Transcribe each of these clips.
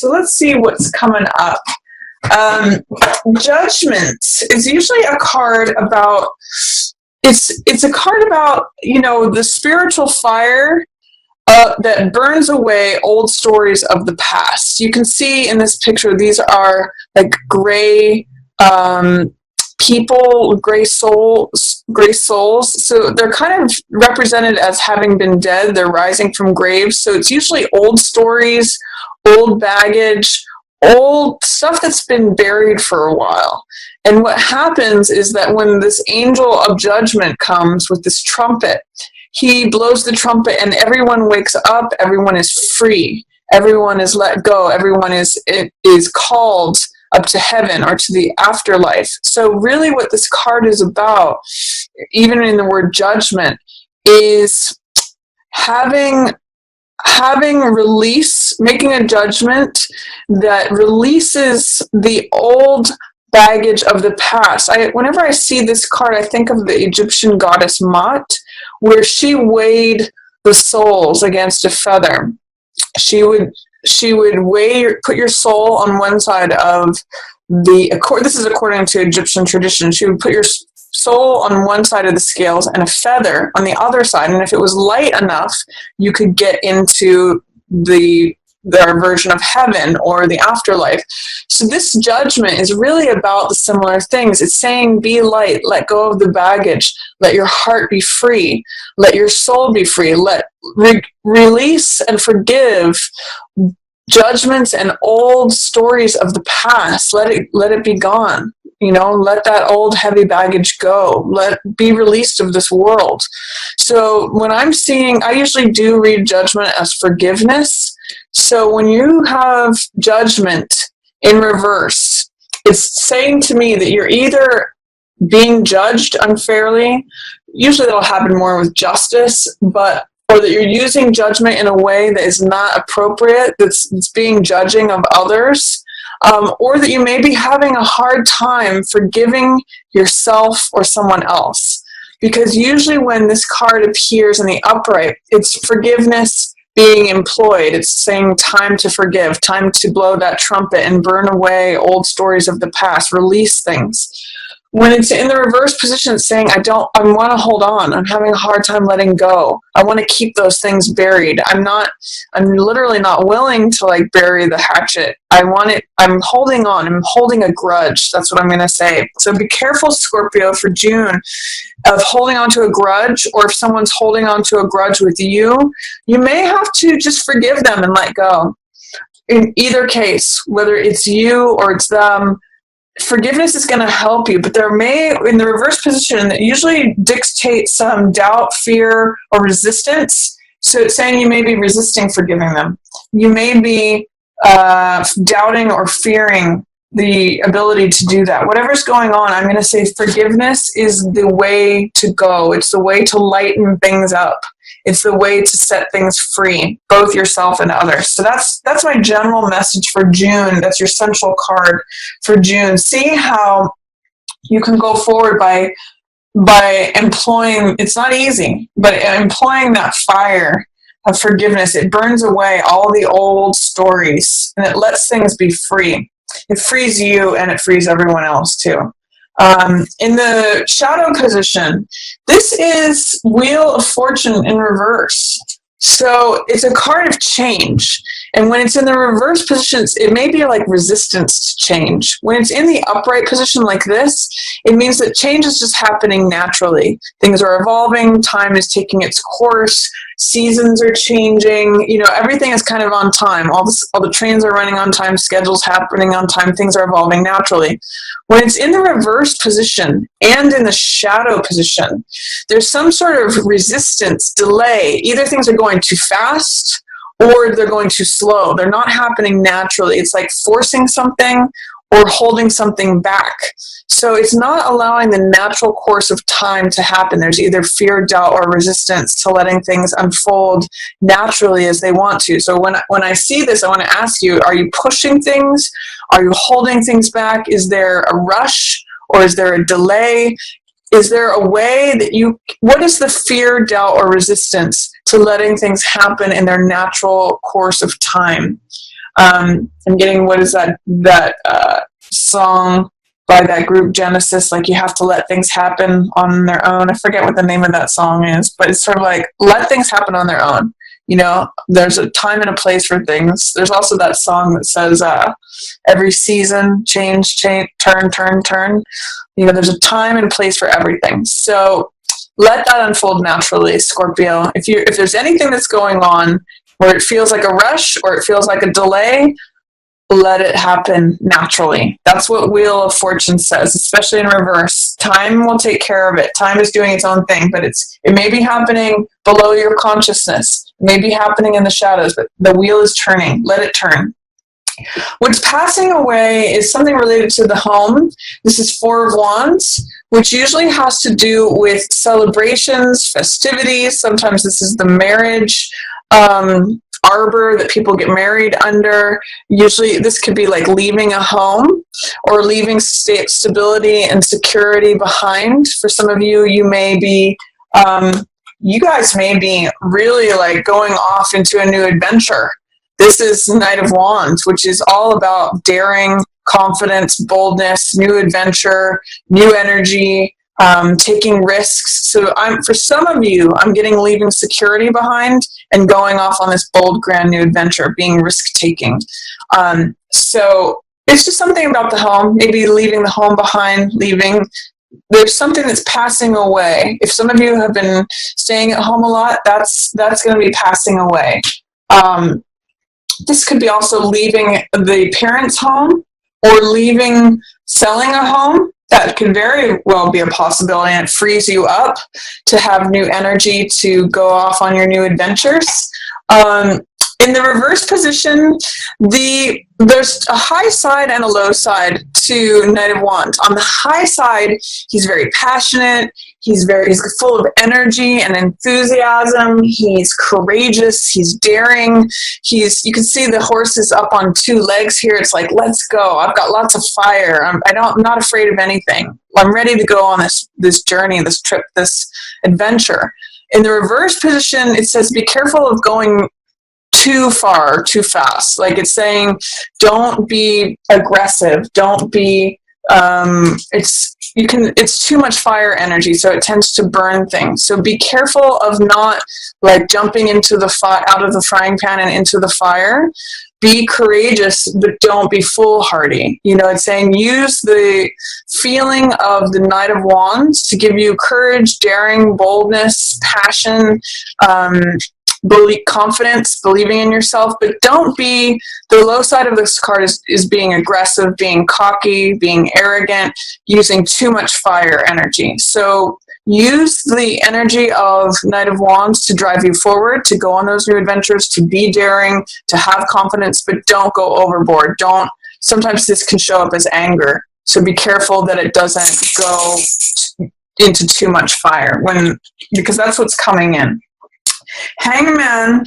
So let's see what's coming up. Judgment is usually a card about, it's a card about, you know, the spiritual fire that burns away old stories of the past. You can see in this picture, these are like gray people, gray souls. So they're kind of represented as having been dead. They're rising from graves. So it's usually old stories, old baggage, old stuff that's been buried for a while. And what happens is that when this angel of judgment comes with this trumpet, he blows the trumpet and everyone wakes up, everyone is free, everyone is let go, everyone is called up to heaven or to the afterlife. So really what this card is about, even in the word judgment, is having release, making a judgment that releases the old baggage of the past. Whenever I see this card, I think of the Egyptian goddess Ma'at, where she weighed the souls against a feather. She would put your soul on one side of this is according to Egyptian tradition, she would put your soul on one side of the scales and a feather on the other side, and if it was light enough, you could get into their version of heaven or the afterlife. So this judgment is really about the similar things. It's saying, be light, let go of the baggage, let your heart be free, let your soul be free, release and forgive judgments and old stories of the past. Let it be gone. You know, let that old heavy baggage go. Be released of this world. So when I usually do read judgment as forgiveness. So when you have judgment in reverse, it's saying to me that you're either being judged unfairly, usually that'll happen more with justice, or that you're using judgment in a way that is not appropriate, that's being judging of others, or that you may be having a hard time forgiving yourself or someone else. Because usually when this card appears in the upright, it's forgiveness being employed. It's saying time to forgive, time to blow that trumpet and burn away old stories of the past, release things. When it's in the reverse position, it's saying, I want to hold on. I'm having a hard time letting go. I want to keep those things buried. I'm literally not willing to bury the hatchet. I'm holding on. I'm holding a grudge. That's what I'm going to say. So be careful, Scorpio, for June of holding on to a grudge, or if someone's holding on to a grudge with you, you may have to just forgive them and let go. In either case, whether it's you or it's them, forgiveness is going to help you, but there may, in the reverse position, that usually dictates some doubt, fear, or resistance. So it's saying you may be resisting forgiving them. You may be doubting or fearing the ability to do that. Whatever's going on, I'm going to say forgiveness is the way to go. It's the way to lighten things up. It's the way to set things free, both yourself and others. So that's my general message for June. That's your central card for June. See how you can go forward by employing, it's not easy, but employing that fire of forgiveness. It burns away all the old stories and it lets things be free. It frees you and it frees everyone else too. In the shadow position, this is Wheel of Fortune in reverse. So it's a card of change. And when it's in the reverse positions, it may be like resistance to change. When it's in the upright position like this, it means that change is just happening naturally. Things are evolving, time is taking its course, seasons are changing, everything is kind of on time. All the trains are running on time, schedules happening on time, things are evolving naturally. When it's in the reverse position and in the shadow position, there's some sort of resistance, delay. Either things are going too fast or they're going too slow. They're not happening naturally. It's like forcing something or holding something back. So it's not allowing the natural course of time to happen. There's either fear, doubt, or resistance to letting things unfold naturally as they want to. So when I see this, I want to ask you, are you pushing things? Are you holding things back? Is there a rush or is there a delay? Is there a way that what is the fear, doubt, or resistance to letting things happen in their natural course of time? I'm getting, what is that song by that group Genesis, like you have to let things happen on their own. I forget what the name of that song is, but it's sort of like let things happen on their own. You know, there's a time and a place for things. There's also that song that says every season, change, turn. You know, there's a time and place for everything. So let that unfold naturally, Scorpio. If there's anything that's going on where it feels like a rush or it feels like a delay, let it happen naturally. That's what Wheel of Fortune says, especially in reverse. Time will take care of it. Time is doing its own thing, but it may be happening below your consciousness. It may be happening in the shadows, but the wheel is turning. Let it turn. What's passing away is something related to the home. This is Four of Wands, which usually has to do with celebrations, festivities. Sometimes this is the marriage arbor that people get married under. Usually this could be like leaving a home or leaving stability and security behind. For some of you, you guys may be really like going off into a new adventure. This is Knight of Wands, which is all about daring, confidence, boldness, new adventure, new energy, taking risks. So for some of you, I'm getting leaving security behind and going off on this bold, grand new adventure, being risk-taking. So it's just something about the home, maybe leaving the home behind, there's something that's passing away. If some of you have been staying at home a lot, that's going to be passing away. This could be also leaving the parents' home or selling a home. That could very well be a possibility, and it frees you up to have new energy to go off on your new adventures. In the reverse position, there's a high side and a low side to Knight of Wands. On the high side, he's very passionate. He's full of energy and enthusiasm. He's courageous. He's daring. You can see the horse is up on two legs here. It's like, let's go. I've got lots of fire. I'm not afraid of anything. I'm ready to go on this journey, this trip, this adventure. In the reverse position, it says, be careful of going too far, too fast. Like it's saying, don't be aggressive. Don't be, it's too much fire energy, so it tends to burn things. So be careful of not like jumping into out of the frying pan and into the fire. Be courageous, but don't be foolhardy. You know, it's saying use the feeling of the Knight of Wands to give you courage, daring, boldness, passion, confidence, believing in yourself, but don't be, the low side of this card is being aggressive, being cocky, being arrogant, using too much fire energy. So use the energy of Knight of Wands to drive you forward, to go on those new adventures, to be daring, to have confidence, but don't go overboard. Sometimes this can show up as anger. So be careful that it doesn't go into too much fire because that's what's coming in. Hangman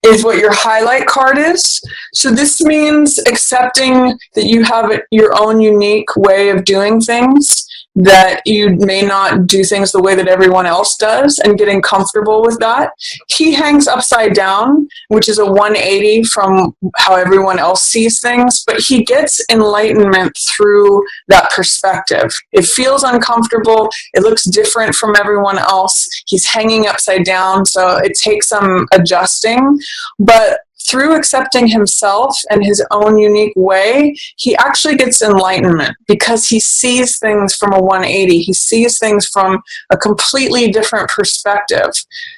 is what your highlight card is. So this means accepting that you have your own unique way of doing things, that you may not do things the way that everyone else does, and getting comfortable with that. He hangs upside down, which is a 180 from how everyone else sees things, but he gets enlightenment through that perspective. It feels uncomfortable. It looks different from everyone else. He's hanging upside down, so it takes some adjusting, but through accepting himself and his own unique way, he actually gets enlightenment because he sees things from a 180. He sees things from a completely different perspective.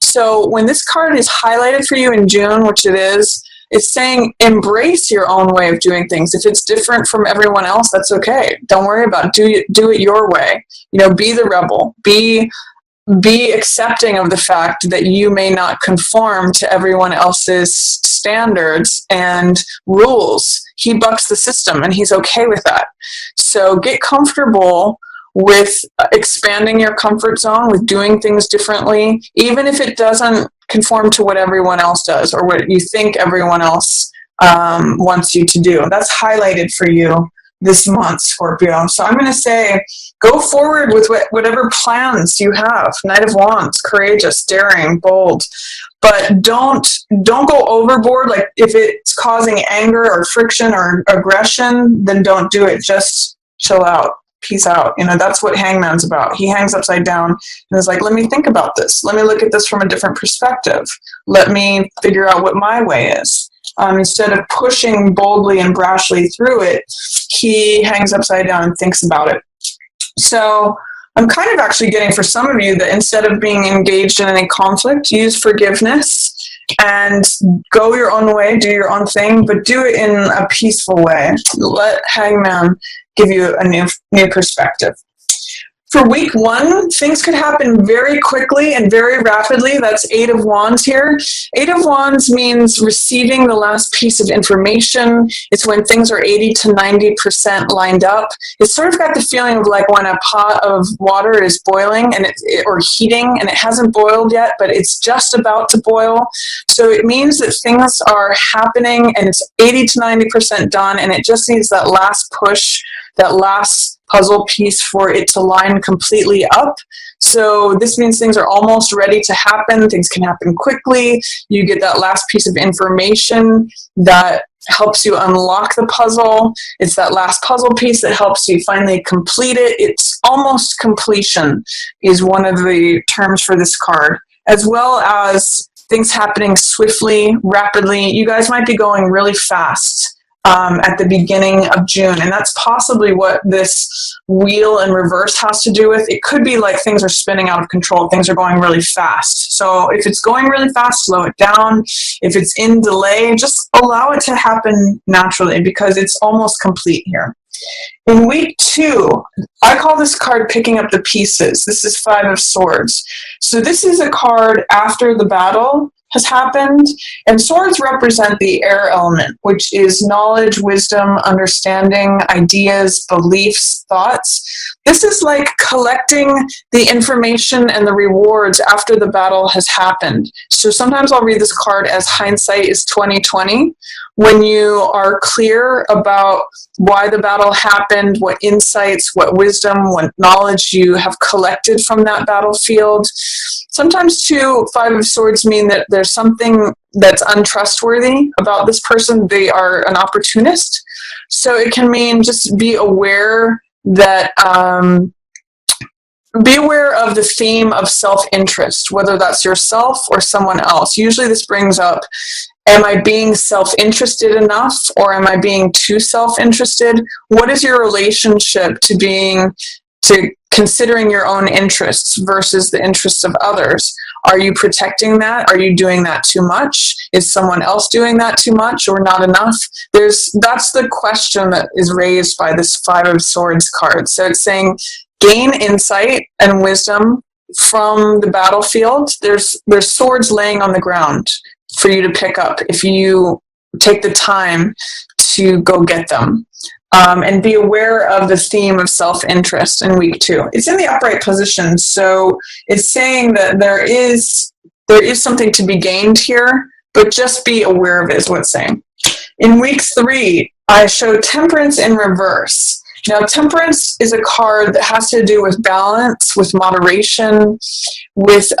So when this card is highlighted for you in June, which it is, it's saying embrace your own way of doing things. If it's different from everyone else, that's okay. Don't worry about it. Do it your way. You know, be the rebel. Be accepting of the fact that you may not conform to everyone else's standards and rules. He bucks the system, and he's okay with that. So get comfortable with expanding your comfort zone, with doing things differently, even if it doesn't conform to what everyone else does or what you think everyone else wants you to do. That's highlighted for you this month, Scorpio. So I'm going to say, go forward with whatever plans you have. Knight of Wands, courageous, daring, bold. But don't go overboard. Like if it's causing anger or friction or aggression, then don't do it. Just chill out. Peace out. You know, that's what Hangman's about. He hangs upside down and is like, let me think about this. Let me look at this from a different perspective. Let me figure out what my way is. Instead of pushing boldly and brashly through it, he hangs upside down and thinks about it. So I'm kind of actually getting for some of you that instead of being engaged in any conflict, use forgiveness and go your own way, do your own thing, but do it in a peaceful way. Let Hangman give you a new perspective. For week 1, things could happen very quickly and very rapidly. That's 8 of Wands here. 8 of Wands means receiving the last piece of information. It's when things are 80 to 90% lined up. It's sort of got the feeling of like when a pot of water is boiling and or heating and it hasn't boiled yet, but it's just about to boil. So it means that things are happening and it's 80 to 90% done, and it just needs that last push, that last puzzle piece for it to line completely up. So this means things are almost ready to happen. Things can happen quickly. You get that last piece of information that helps you unlock the puzzle. It's that last puzzle piece that helps you finally complete it. It's almost completion is one of the terms for this card, as well as things happening swiftly, rapidly. You guys might be going really fast at the beginning of June, and that's possibly what this wheel in reverse has to do with. It could be like things are spinning out of control, things are going really fast. So if it's going really fast, slow it down. If it's in delay, just allow it to happen naturally, because it's almost complete here. In week 2, I call this card picking up the pieces. This is 5 of Swords. So this is a card after the battle has happened, and swords represent the air element, which is knowledge, wisdom, understanding, ideas, beliefs, thoughts. This is like collecting the information and the rewards after the battle has happened. So sometimes I'll read this card as hindsight is 20/20, when you are clear about why the battle happened, what insights, what wisdom, what knowledge you have collected from that battlefield. Sometimes too, 5 of Swords mean that there's something that's untrustworthy about this person. They are an opportunist. So it can mean just be aware that, be aware of the theme of self-interest, whether that's yourself or someone else. Usually this brings up, am I being self-interested enough, or am I being too self-interested? What is your relationship to considering your own interests versus the interests of others? Are you protecting that? Are you doing that too much? Is someone else doing that too much or not enough? That's the question that is raised by this 5 of Swords card. So it's saying gain insight and wisdom from the battlefield. There's swords laying on the ground for you to pick up if you take the time to go get them. And be aware of the theme of self-interest in week 2. It's in the upright position, so it's saying that there is something to be gained here, but just be aware of it is what it's saying. In week 3, I show Temperance in reverse. Now, Temperance is a card that has to do with balance, with moderation, with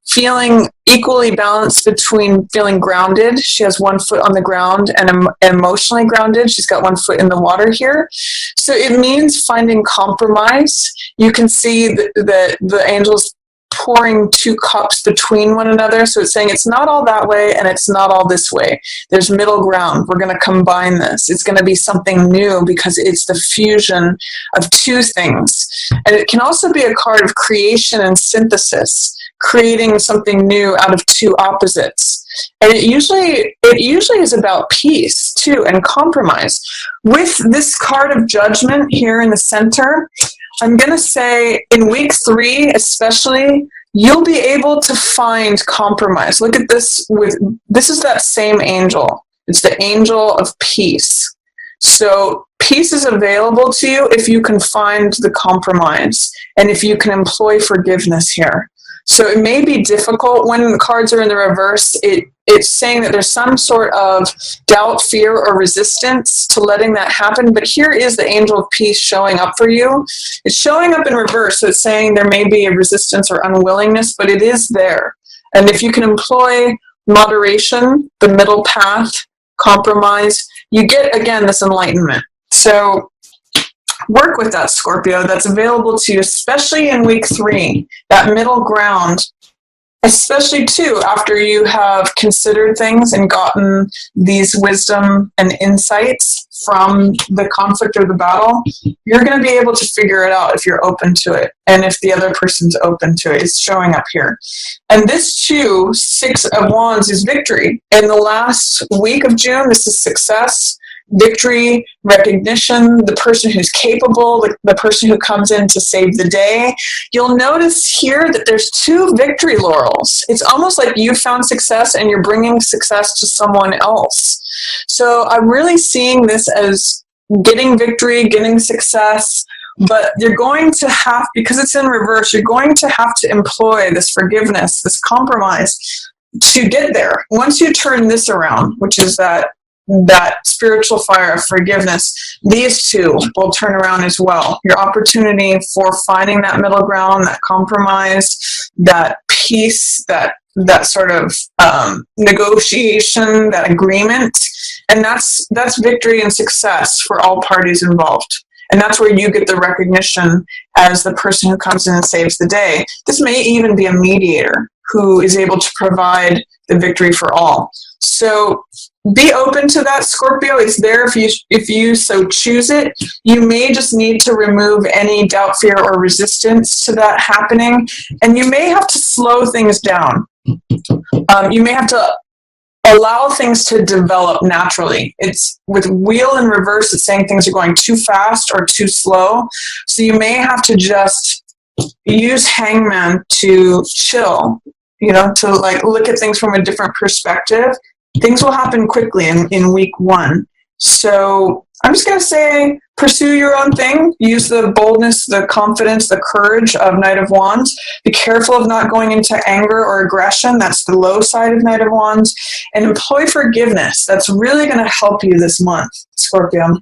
feeling equally balanced between feeling grounded. She has 1 foot on the ground, and emotionally grounded. She's got 1 foot in the water here. So it means finding compromise. You can see that the angels pouring 2 cups between one another. So it's saying it's not all that way and it's not all this way. There's middle ground. We're going to combine this. It's going to be something new because it's the fusion of 2 things. And it can also be a card of creation and synthesis, creating something new out of 2 opposites. And it usually is about peace too, and compromise. With this card of Judgment here in the center, I'm going to say in week 3 especially, you'll be able to find compromise. Look at this. This is that same angel. It's the angel of peace. So peace is available to you if you can find the compromise and if you can employ forgiveness here. So it may be difficult when the cards are in the reverse. It's saying that there's some sort of doubt, fear, or resistance to letting that happen. But here is the angel of peace showing up for you. It's showing up in reverse, so it's saying there may be a resistance or unwillingness, but it is there. And if you can employ moderation, the middle path, compromise, you get, again, this enlightenment. So work with that, Scorpio. That's available to you, especially in week 3, that middle ground, especially too after you have considered things and gotten these wisdom and insights from the conflict or the battle. You're going to be able to figure it out if you're open to it, and if the other person's open to it. It's showing up here. And this too, 6 of Wands, is victory. In the last week of June, this is success, victory, recognition, the person who's capable, the person who comes in to save the day. You'll notice here that there's 2 victory laurels. It's almost like you found success and you're bringing success to someone else. So I'm really seeing this as getting victory, getting success, but you're going to have, because it's in reverse, you're going to have to employ this forgiveness, this compromise to get there. Once you turn this around, which is that spiritual fire of forgiveness, these 2 will turn around as well. Your opportunity for finding that middle ground, that compromise, that peace, that sort of negotiation, that agreement, and that's victory and success for all parties involved. And that's where you get the recognition as the person who comes in and saves the day. This may even be a mediator who is able to provide the victory for all. So be open to that, Scorpio. It's there if you so choose it. You may just need to remove any doubt, fear, or resistance to that happening. And you may have to slow things down. You may have to allow things to develop naturally. It's with wheel in reverse, it's saying things are going too fast or too slow. So you may have to just use Hangman to chill, to like look at things from a different perspective. Things will happen quickly in week 1. So I'm just going to say, pursue your own thing. Use the boldness, the confidence, the courage of Knight of Wands. Be careful of not going into anger or aggression. That's the low side of Knight of Wands. And employ forgiveness. That's really going to help you this month, Scorpio.